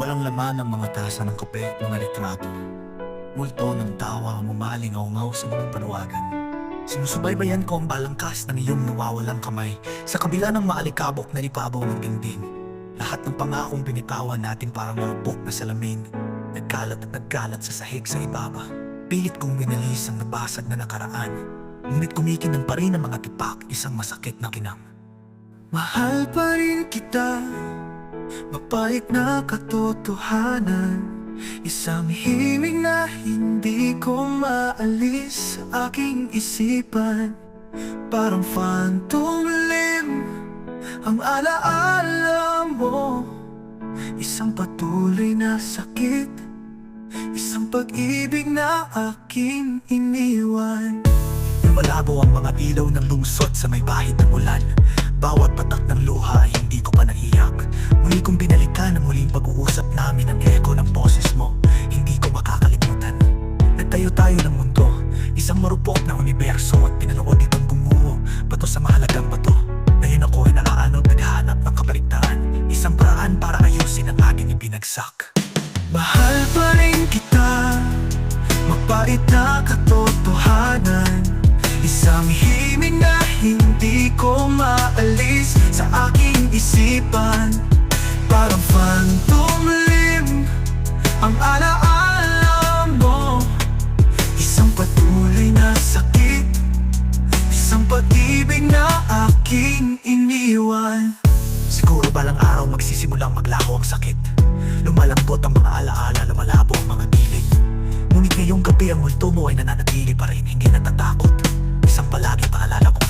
Walang laman ang mga tasa ng kape at mga litrato. Multo ng tawa ang umalingaw-ngaw sa mga paluwagan. Sinusubaybayan ko ang balangkas ng iyong nawawalang kamay sa kabila ng maalikabok na ibabaw ng dingding. Lahat ng pangakong binitawan natin parang marupok na salamin, nagkalat at nagkalat sa sahig sa ibaba. Pilit kong binalis ang nabasag na nakaraan, ngunit kumikinang pa rin ang mga tipak, isang masakit na kinang. Mahal pa rin kita, mapait na katotohanan, isang himig na hindi ko maalis sa aking isipan. Parang phantom limb ang alaala mo, isang patuloy na sakit, isang pag-ibig na aking iniwan. Malabo ang mga ilaw ng lungsod sa may bahid ng ulan. Bawat patak ng luha ay hindi ko pa naiyak. Muli kong binalikan ang muling pag-uusap namin. Ang echo ng boses mo, hindi ko makakalimutan. Nagtayo tayo ng mundo, isang marupok na universo, at pinanood itong bumuo, bato sa mahalagang bato. Ngayon ako ay nakaanod, naghahanap ng kabaligtaran, isang paraan para ayusin ang aking ibinagsak. Mahal pa rin kita, mapait na katotohanan, isang himig na hindi ko maalis sa aking isipan. Parang phantom limb ang alaala mo, isang patuloy na sakit, isang pag-ibig na aking iniwan. Siguro balang araw magsisimulang maglaho ang sakit, lumalambot ang mga alaala, lumalabo ang mga gilid. Ngunit ngayong gabi ang multo mo ay nananatili pa rin, hindi natatakot. Isang palagi paalala ko